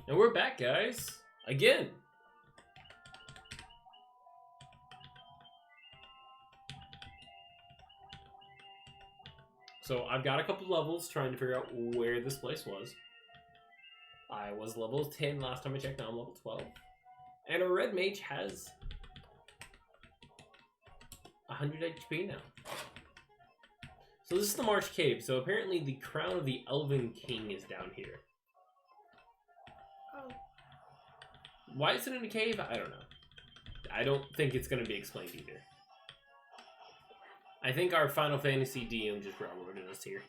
And we're back, guys. Again. So I've got a couple levels trying to figure out where this place was. I was level 10 last time I checked, now I'm level 12. And our red mage has 100 HP now. So this is the Marsh Cave, so apparently the crown of the Elven King is down here. Oh. Why is it in a cave? I don't know. I don't think it's going to be explained either. I think our Final Fantasy DM just railroaded us here.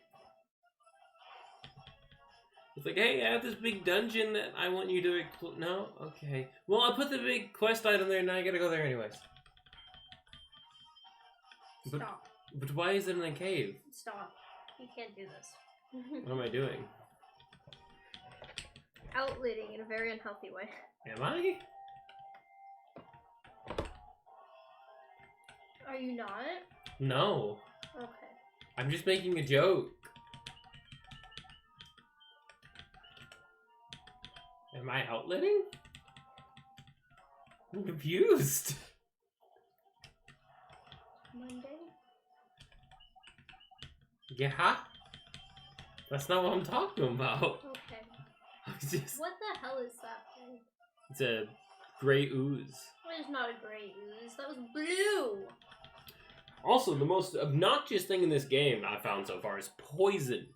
It's like, hey, I have this big dungeon that I want you to... No? Okay. Well, I put the big quest item there, and now I gotta go there anyways. Stop. But why is it in a cave? Stop. You can't do this. What am I doing? Outletting in a very unhealthy way. Am I? Are you not? No. Okay. I'm just making a joke. Am I outletting? I'm confused. Monday? Yeah? That's not what I'm talking about. Okay. Just, What the hell is that thing? it's a gray ooze. That is not a gray ooze. That was blue! Also, the most obnoxious thing in this game I found so far is poison.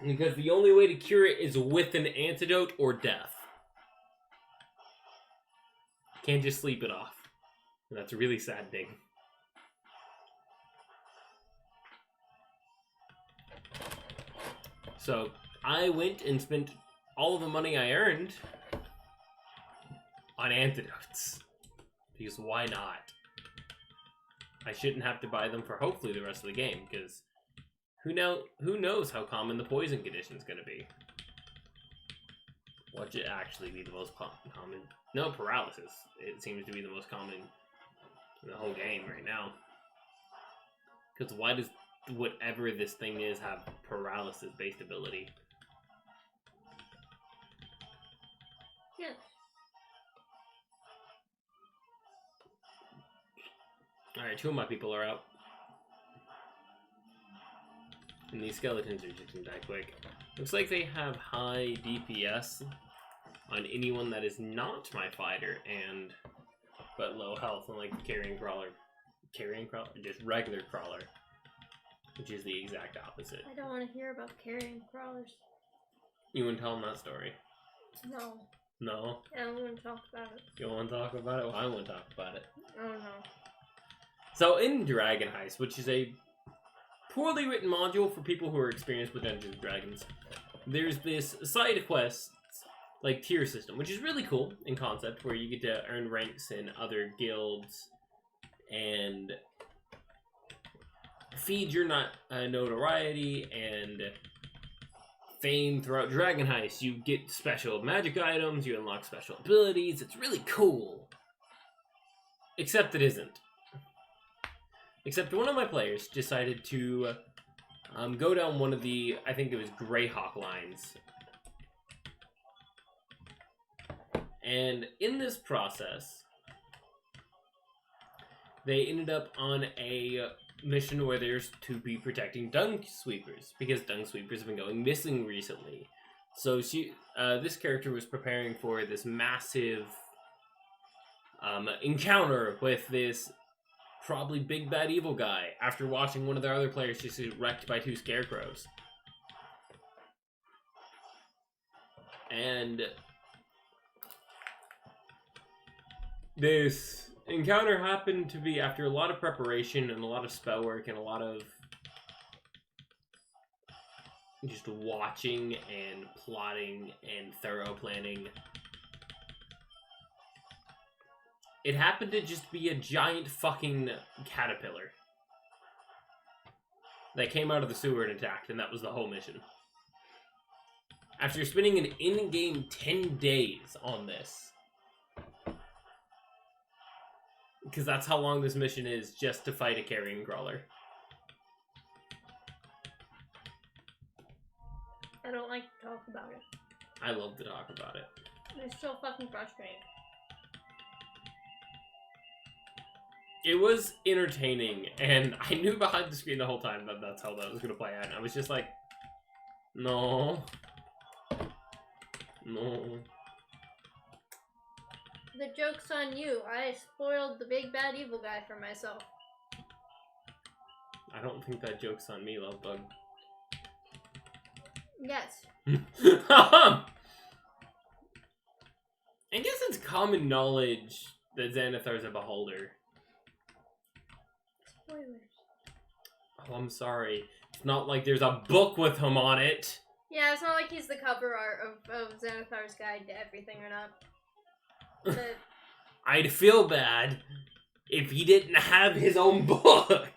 Because the only way to cure it is with an antidote or death. Can't just sleep it off. And that's a really sad thing. So, I went and spent all of the money I earned on antidotes. Because why not? I shouldn't have to buy them for hopefully the rest of the game, because who knows how common the poison condition is going to be. Watch it actually be the most common. No, paralysis. It seems to be the most common in the whole game right now. Because why does whatever this thing is have paralysis-based ability? Yes. Alright, 2 of my people are out. And these skeletons are just gonna die quick. Looks like they have high DPS on anyone that is not my fighter, but low health, unlike the carrion crawler. Carrion crawler? Just regular crawler. Which is the exact opposite. I don't want to hear about carrying crawlers. You want to tell them that story? No. No? I don't want to talk about it. You want to talk about it? Well, I want to talk about it. I don't know. So in Dragon Heist, which is a poorly written module for people who are experienced with Dungeons & Dragons, there's this side quest, like, tier system, which is really cool in concept, where you get to earn ranks in other guilds and feed your notoriety and fame throughout Dragon Heist. You get special magic items, you unlock special abilities. It's really cool. Except it isn't. Except one of my players decided to go down one of the, I think it was Greyhawk lines. And in this process, they ended up on a mission where there's to be protecting dung sweepers, because dung sweepers have been going missing recently. So this character was preparing for this massive encounter with this probably big bad evil guy after watching one of their other players just get wrecked by 2 scarecrows. And this encounter happened to be after a lot of preparation and a lot of spell work and a lot of just watching and plotting and thorough planning. It happened to just be a giant fucking caterpillar that came out of the sewer and attacked, and that was the whole mission. After spending an in-game 10 days on this, because that's how long this mission is, just to fight a carrion crawler. I don't like to talk about it. I love to talk about it. It's so fucking frustrating. It was entertaining, and I knew behind the screen the whole time that that's how that was gonna play out, and I was just like, no. No. The joke's on you. I spoiled the big bad evil guy for myself. I don't think that joke's on me, Love Bug. Yes. I guess it's common knowledge that Xanathar's a beholder. Spoilers. Oh, I'm sorry. It's not like there's a book with him on it. Yeah, it's not like he's the cover art of Xanathar's Guide to Everything or not. But I'd feel bad if he didn't have his own book.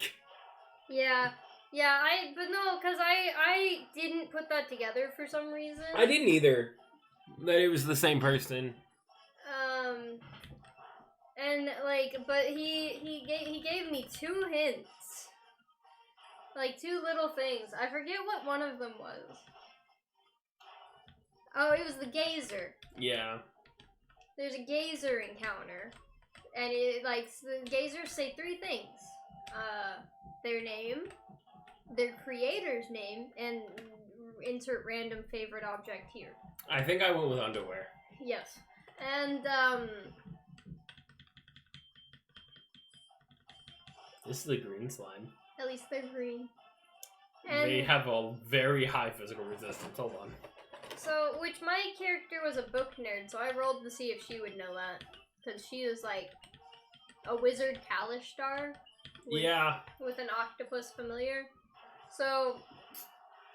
yeah, but no, because I didn't put that together for some reason. I didn't either. That it was the same person. And like, but he gave me 2 hints, like 2 little things. I forget what one of them was. Oh, it was the gazer. Yeah. There's a gazer encounter, and it like the gazers say 3 things: their name, their creator's name, and insert random favorite object here. I think I went with underwear. Yes, and This is the green slime. at least they're green. And They have a very high physical resistance. Hold on. so, which my character was a book nerd, so I rolled to see if she would know that, because she was like a wizard Kalishtar. Yeah. With an octopus familiar. So,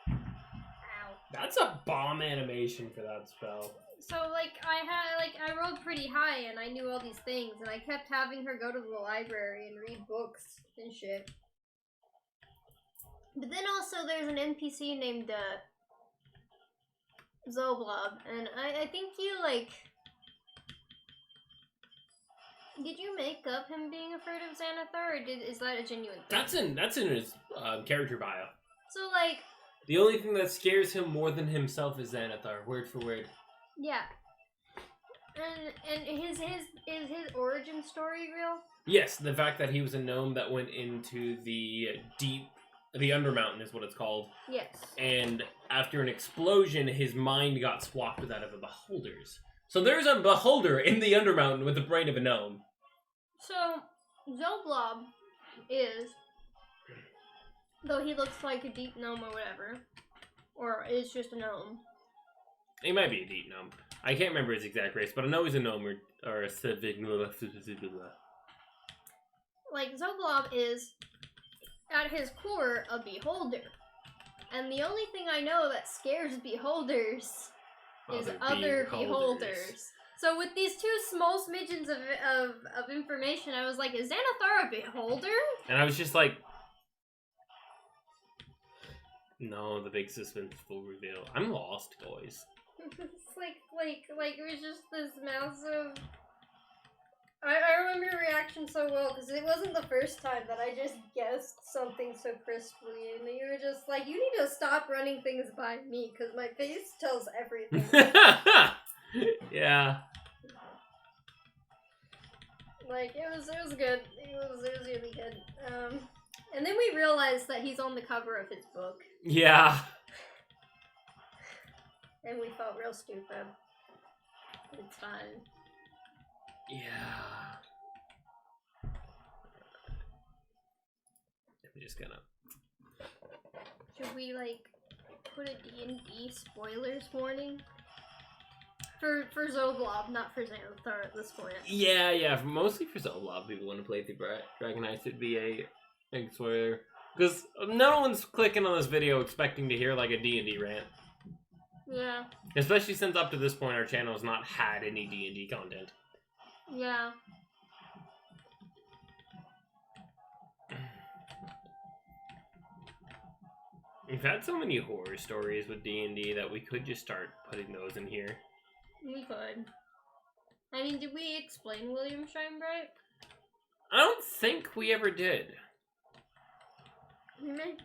ow. That's a bomb animation for that spell. So I rolled pretty high and I knew all these things and I kept having her go to the library and read books and shit. But then also there's an NPC named Zoblob, and I think you like. Did you make up him being afraid of Xanathar, or is that a genuine thing? That's in his character bio. So like, The only thing that scares him more than himself is Xanathar, word for word. yeah. And is his origin story real? Yes, the fact that he was a gnome that went into the Undermountain is what it's called. Yes. And after an explosion, his mind got swapped with that of a beholder's. So there's a beholder in the Undermountain with the brain of a gnome. So, Zoblob is, though he looks like a deep gnome or whatever, or is just a gnome. He might be a deep gnome. I can't remember his exact race, but I know he's a gnome or a civic. Like, Zoblob is, at his core, a beholder. And the only thing I know that scares beholders is other beholders. So with these 2 small smidgens of information, I was like, is Xanathar a beholder? And I was just like, no, the big suspenseful reveal. I'm lost, boys. It's like it was just this massive. I remember your reaction so well because it wasn't the first time that I just guessed something so crisply, and you were just like, "You need to stop running things by me because my face tells everything." Yeah. Like it was good. It was really good. And then we realized that he's on the cover of his book, Yeah. and we felt real stupid. It's fine. Yeah. I'm just gonna. Should we like put a D&D spoilers warning? For Zoblob, not for Xanathar at this point. Yeah, mostly for a lot of people want to play through Dragon Heist, it'd be a big spoiler. Because no one's clicking on this video expecting to hear like a D&D rant. Yeah. Especially since up to this point our channel has not had any D&D content. Yeah. We've had so many horror stories with D&D that we could just start putting those in here. We could. I mean, did we explain William Shinebright? I don't think we ever did. We may.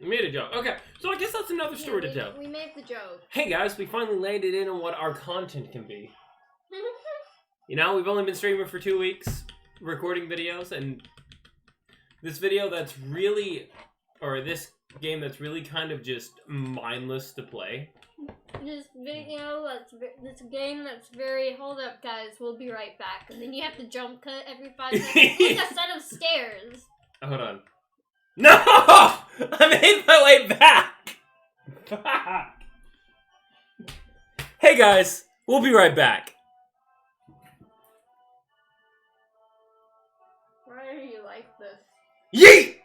We made a joke. Okay, so I guess that's another story to tell. We made the joke. Hey guys, we finally landed in on what our content can be. You know, we've only been streaming for 2 weeks, recording videos, and this video that's really, or this game that's really kind of just mindless to play. This video this game that's very, hold up guys, we'll be right back. And then you have to jump cut every 5 minutes. Like a set of stairs. Hold on. No! I made my way back! Fuck. Hey guys, we'll be right back. Why are you like this? Yeet!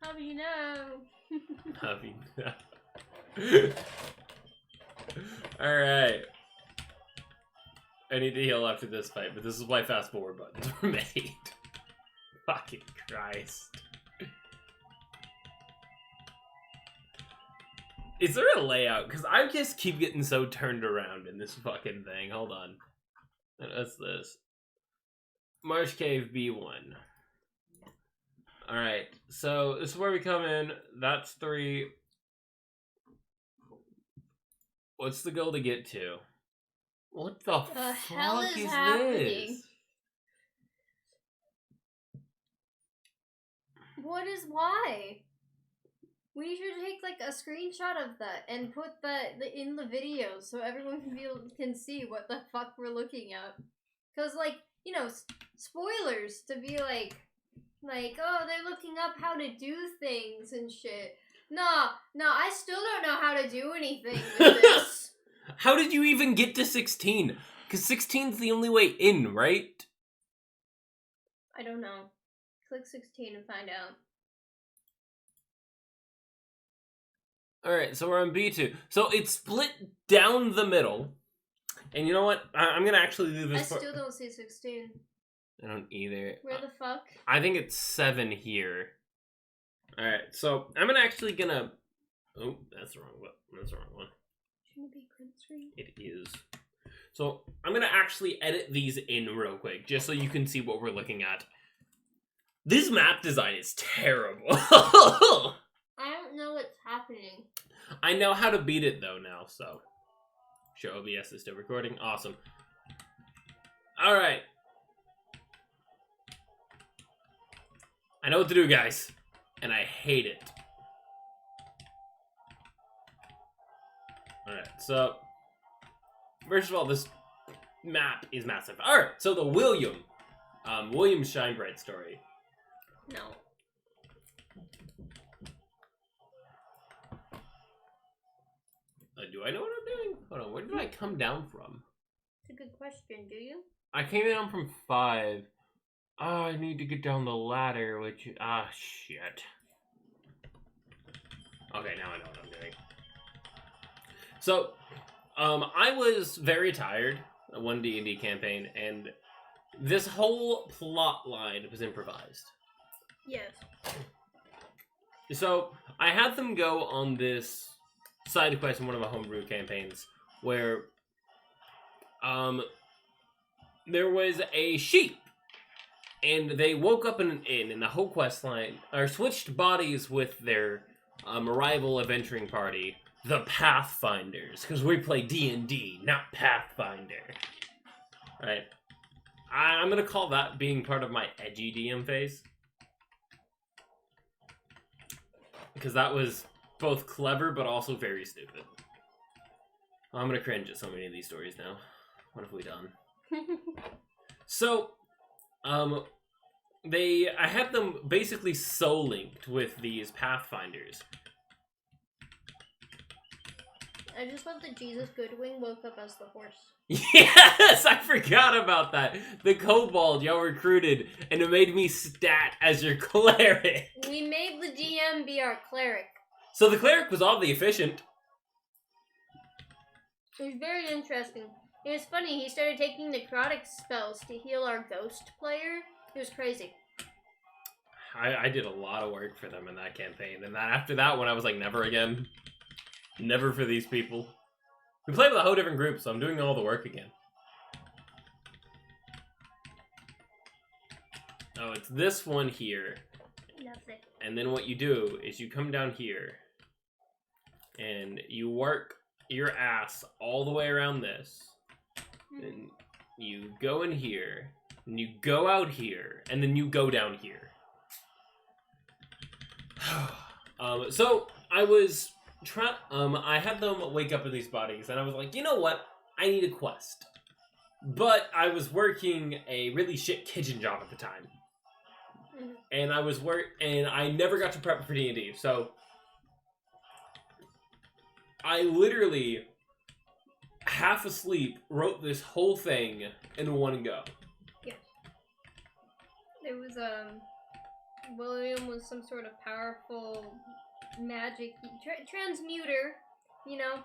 How do you know? How do you know? Alright. I need to heal after this fight, but this is why fast forward buttons were made. Fucking Christ. Is there a layout? Because I just keep getting so turned around in this fucking thing. Hold on. What's this? Marsh Cave B1. Alright, so this is where we come in. That's 3. What's the goal to get to? What the hell fuck is happening? this? What is why? We should take like a screenshot of that and put that in the video so everyone can see what the fuck we're looking at. Cause like, you know, spoilers to be like, oh, they're looking up how to do things and shit. No, I still don't know how to do anything with this. How did you even get to 16? Because 16's the only way in, right? I don't know. Click 16 and find out. Alright, so we're on B2. So it's split down the middle. And you know what? I'm gonna actually do this. I still don't see 16. I don't either. Where the fuck? I think it's 7 here. Alright, so I'm gonna... Oh, that's the wrong one. That's the wrong one. Shouldn't it be print screen? It is. So I'm gonna actually edit these in real quick, just so you can see what we're looking at. This map design is terrible. I don't know what's happening. I know how to beat it though now, so. Show OBS is still recording. Awesome. Alright. I know what to do, guys. And I hate it. Alright, so. First of all, this map is massive. Alright, so the William Shinebright story. No. Do I know what I'm doing? Hold on, where did I come down from? It's a good question, do you? I came down from 5. Oh, I need to get down the ladder, which... shit. Okay, now I know what I'm doing. So, I was very tired of one D&D campaign, and this whole plot line was improvised. Yes. So, I had them go on this side quest in one of my homebrew campaigns, where, there was a sheep, and they woke up in an inn, and the whole quest line, or switched bodies with their, rival adventuring party, the Pathfinders, because we play D&D, not Pathfinder. Right? I'm gonna call that being part of my edgy DM phase. Because that was both clever, but also very stupid. I'm gonna cringe at so many of these stories now. What have we done? So, I had them basically soul-linked with these Pathfinders. I just love that Jesus Goodwin woke up as the horse. Yes, I forgot about that. The kobold y'all recruited, and it made me stat as your cleric. We made the DM be our cleric. So the cleric was oddly efficient. It was very interesting. It was funny, he started taking necrotic spells to heal our ghost player. It was crazy. I did a lot of work for them in that campaign, and then after that one I was like, never again. Never for these people. We played with a whole different group, so I'm doing all the work again. Oh, it's this one here. Nothing. And then what you do is you come down here and you work your ass all the way around this. And you go in here, and you go out here, and then you go down here. So I was I had them wake up in these bodies, and I was like, you know what? I need a quest. But I was working a really shit kitchen job at the time. And I never got to prep for D&D, so I literally, half asleep, wrote this whole thing in one go. Yes. It was, William was some sort of powerful magic transmuter, you know,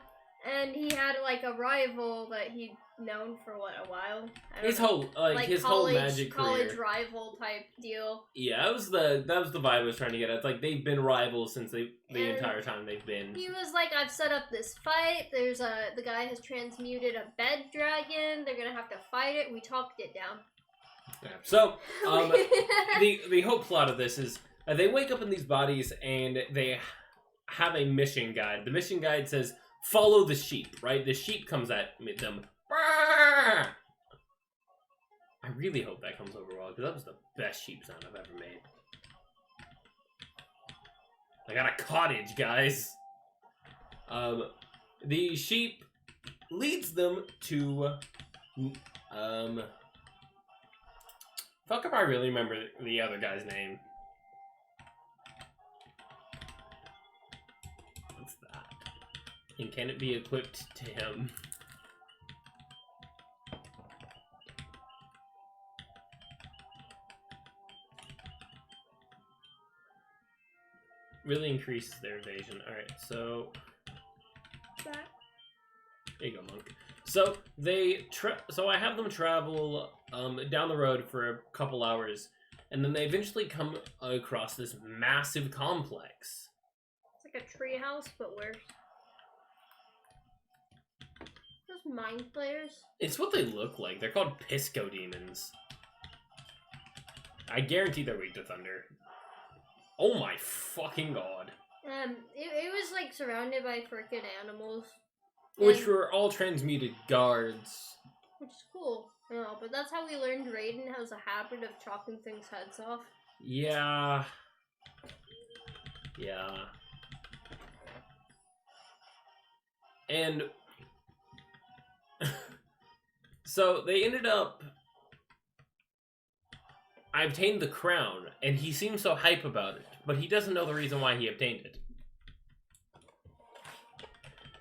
and he had, like, a rival that he'd known for, a while? His whole magic college career. Rival type deal. Yeah, that was the vibe I was trying to get at. It's like, they've been rivals since the entire time they've been. He was like, I've set up this fight, the guy has transmuted a bed dragon, they're gonna have to fight it, we talked it down. Yeah. So, the whole plot of this is, they wake up in these bodies and they have a mission guide. The mission guide says, follow the sheep, right? The sheep comes at them. I really hope that comes over well, because that was the best sheep sound I've ever made. I got a cottage, guys. The sheep leads them to, fuck if I really remember the other guy's name. What's that? And can it be equipped to him? Really increases their evasion. Alright, so... There you go, monk. So, so I have them travel down the road for a couple hours, and then they eventually come across this massive complex. It's like a treehouse, but worse. Those mind flayers? It's what they look like. They're called Pisco Demons. I guarantee they're weak to thunder. Oh my fucking god. It was like surrounded by frickin' animals. Which were all transmuted guards. Which is cool. No, but that's how we learned Raiden has a habit of chopping things' heads off. Yeah. Yeah. And so they ended up, I obtained the crown, and he seems so hype about it, but he doesn't know the reason why he obtained it.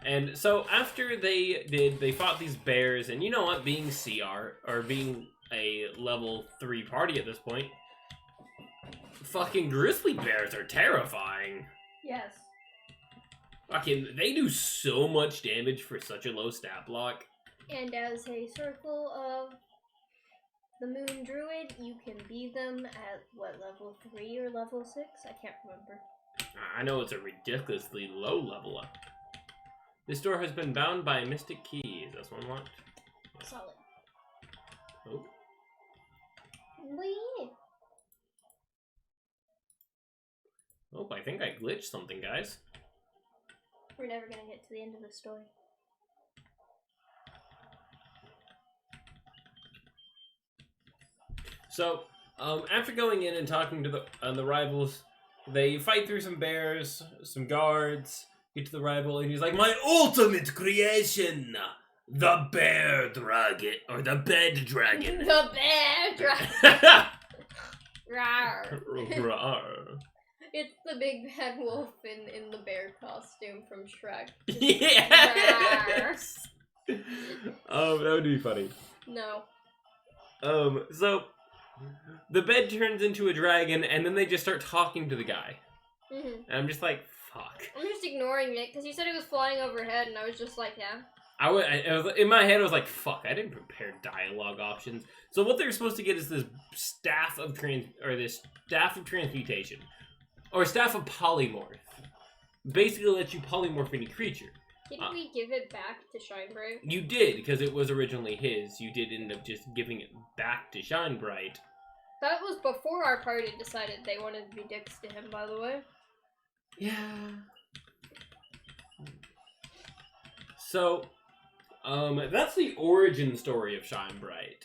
And so after they fought these bears, and you know what, being CR, or being a level 3 party at this point, fucking grizzly bears are terrifying. Yes. Fucking, they do so much damage for such a low stat block. And as a circle of the Moon Druid, you can be them at, what, level 3 or level 6? I can't remember. I know it's a ridiculously low level up. This door has been bound by mystic keys. That's one locked. Solid. Oh. Wee. Oh, I think I glitched something, guys. We're never gonna get to the end of the story. So, after going in and talking to the rivals, they fight through some bears, some guards, get to the rival, and he's like, my ultimate creation! The bear dragon, or the bed dragon. The bear dragon! Rawr. Rawr. It's the big bad wolf in the bear costume from Shrek. Yes! That would be funny. No. So, the bed turns into a dragon, and then they just start talking to the guy. Mm-hmm. And I'm just like, fuck. I'm just ignoring it, because you said it was flying overhead, and I was just like, yeah. In my head, I was like, fuck, I didn't prepare dialogue options. So what they're supposed to get is this staff of transmutation. Or staff of polymorph. Basically lets you polymorph any creature. Didn't we give it back to Shinebright? You did, because it was originally his. You did end up just giving it back to Shinebright. That was before our party decided they wanted to be dicks to him, by the way. Yeah. So, that's the origin story of Shine Bright.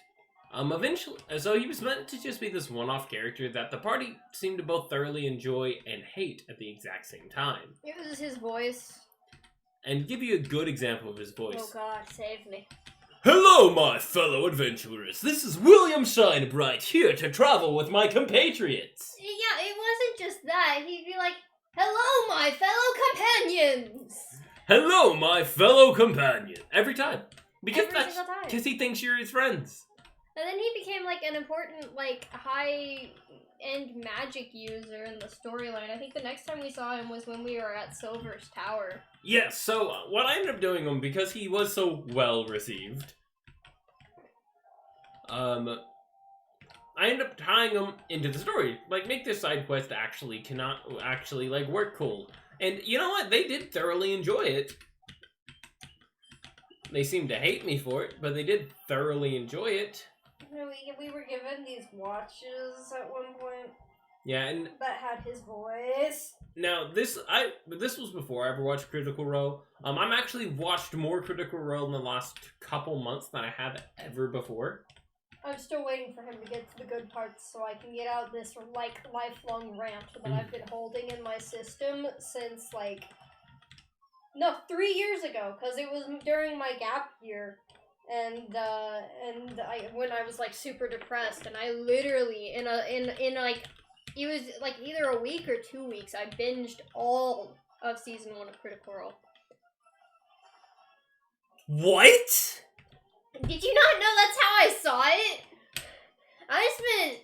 Eventually, so he was meant to just be this one-off character that the party seemed to both thoroughly enjoy and hate at the exact same time. It was his voice. And give you a good example of his voice. Oh god, save me. Hello, my fellow adventurers. This is William Shinebright, here to travel with my compatriots. Yeah, it wasn't just that. He'd be like, hello, my fellow companions. Hello, my fellow companion. Every time. Because Every single time. Because he thinks you're his friends. And then he became, like, an important, like, high-end magic user in the storyline. I think the next time we saw him was when we were at Silver's Tower. Yes, so what I ended up doing him, because he was so well received, I ended up tying him into the story. Like, make this side quest actually, like, work cool. And you know what? They did thoroughly enjoy it. They seemed to hate me for it, but they did thoroughly enjoy it. We were given these watches at one point. Yeah, and that had his voice. Now this was before I ever watched Critical Role. I'm actually watched more Critical Role in the last couple months than I have ever before. I'm still waiting for him to get to the good parts so I can get out this like lifelong rant that I've been holding in my system since 3 years ago, because it was during my gap year. And when I was like super depressed, and I literally in it was like either a week or 2 weeks, I binged all of season 1 of Critical Role. What? Did you not know that's how I saw it? I spent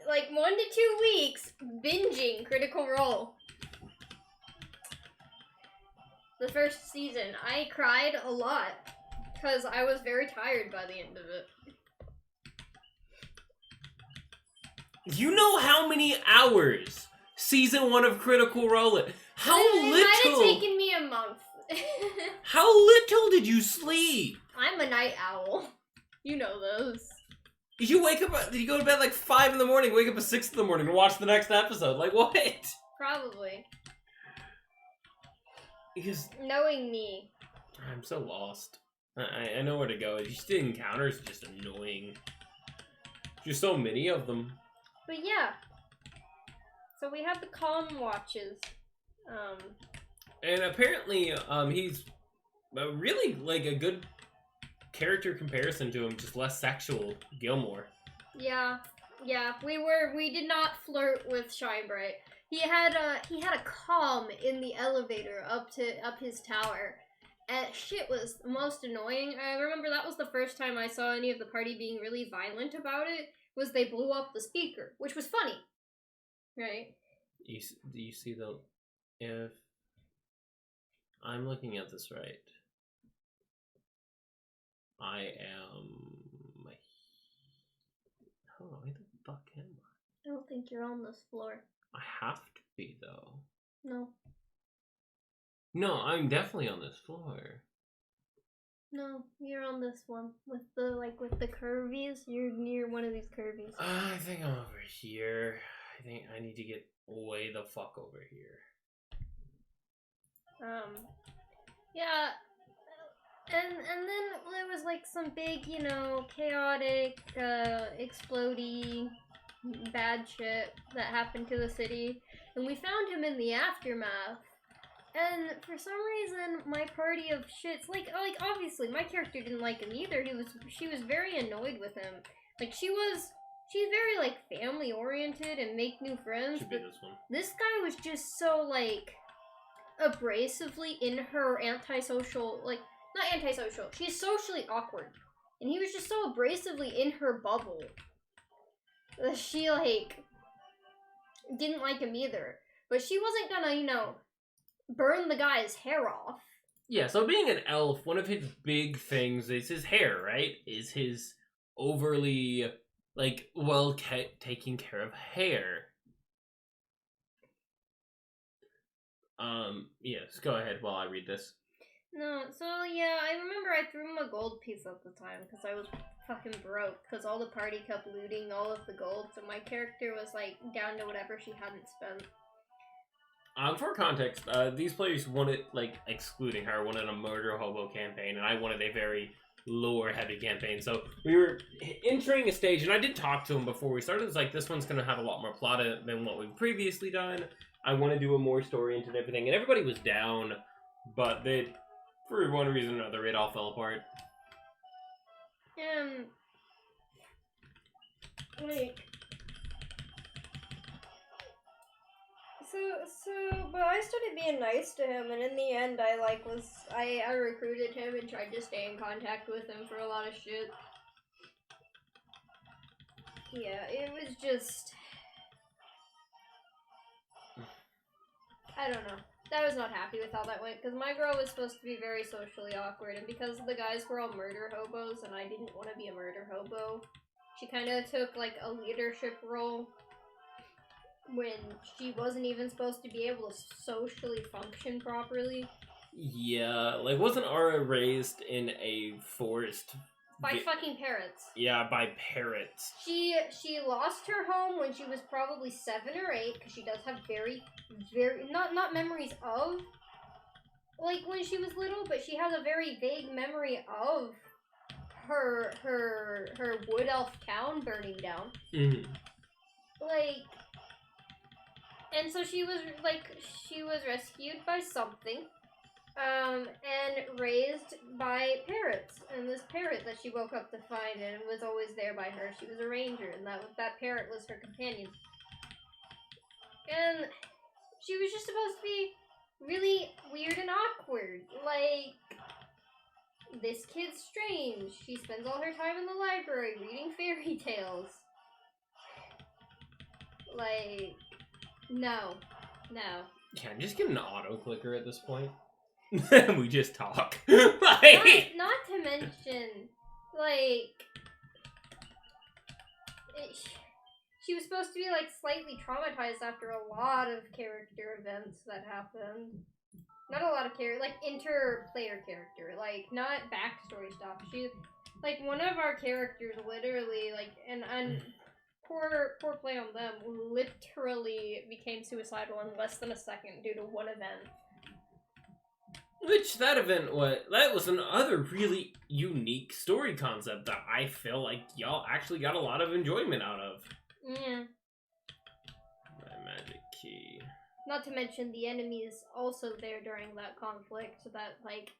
like 1 to 2 weeks binging Critical Role. The first season, I cried a lot. Because I was very tired by the end of it. You know how many hours season 1 of Critical Role is? How little? It might have taken me a month. How little did you sleep? I'm a night owl. You know those. Did you go to bed like 5 in the morning, wake up at 6 in the morning, and watch the next episode? Like, what? Probably. Because... Knowing me. I'm so lost. I know where to go. Just the encounters are just annoying. There's so many of them. But yeah. So we have the calm watches. And apparently, he's really like a good character comparison to him, just less sexual, Gilmore. Yeah. We did not flirt with Shinebright. He had a calm in the elevator up his tower. And shit was the most annoying. I remember that was the first time I saw any of the party being really violent about it, was they blew up the speaker, which was funny. Right? Do you see if I'm looking at this right, I am... Oh, where the fuck am I? I don't think you're on this floor. I have to be, though. No. No, I'm definitely on this floor. No, you're on this one with the curvies. You're near one of these curvies. I think I'm over here. I think I need to get way the fuck over here. Yeah. And then there was like some big, chaotic, explodey, bad shit that happened to the city, and we found him in the aftermath. And for some reason, my party of shits, like obviously my character didn't like him either. She was very annoyed with him. Like she's very like family oriented and make new friends. Should be this one. This guy was just so like abrasively in her antisocial, like not antisocial. She's socially awkward, and he was just so abrasively in her bubble that she like didn't like him either. But she wasn't gonna, burn the guy's hair off. Yeah, so being an elf, one of his big things is his hair, right? Is his overly, like, taking care of hair. Yes, go ahead while I read this. No, so yeah, I remember I threw him a gold piece at the time because I was fucking broke because all the party kept looting all of the gold, so my character was like down to whatever she hadn't spent. For context, these players wanted, like, excluding her, wanted a murder hobo campaign, and I wanted a very lore-heavy campaign. So we were entering a stage, and I did talk to him before we started. It's like, this one's going to have a lot more plot than what we've previously done. I want to do a more story-oriented everything, and everybody was down, but they, for one reason or another, it all fell apart. Like... But I started being nice to him, and in the end, I recruited him and tried to stay in contact with him for a lot of shit. Yeah, it was just... I don't know. I was not happy with how that went, because my girl was supposed to be very socially awkward, and because the guys were all murder hobos, and I didn't want to be a murder hobo, she kind of took, like, a leadership role when she wasn't even supposed to be able to socially function properly. Yeah, like, wasn't Ara raised in a forest? By fucking parrots. Yeah, by parrots. She lost her home when she was probably 7 or 8, because she does have very, not memories of, like, when she was little, but she has a very vague memory of her wood elf town burning down. Mm-hmm. Like... And so she was rescued by something, and raised by parrots. And this parrot that she woke up to find and was always there by her, she was a ranger, and that parrot was her companion. And she was just supposed to be really weird and awkward. Like, this kid's strange. She spends all her time in the library reading fairy tales. Like... No. Can I just get an auto-clicker at this point? We just talk. Like... not to mention, like... She was supposed to be, like, slightly traumatized after a lot of character events that happened. Not a lot of like, inter-player character. Like, not backstory stuff. She... Like, one of our characters literally, like, and Poor play on them, literally became suicidal in less than a second due to one event. Which, that was another really unique story concept that I feel like y'all actually got a lot of enjoyment out of. Yeah. My magic key. Not to mention the enemies also there during that conflict that, like,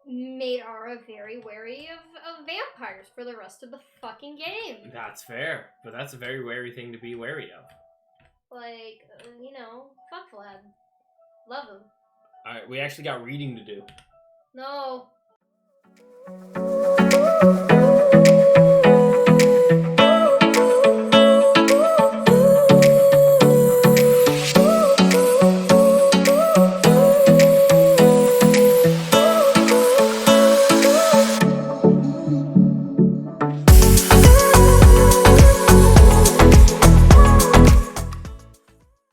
made Ara very wary of vampires for the rest of the fucking game. That's fair, but that's a very wary thing to be wary of. Like, you know, fuck Vlad. Love him. Alright, we actually got reading to do. No.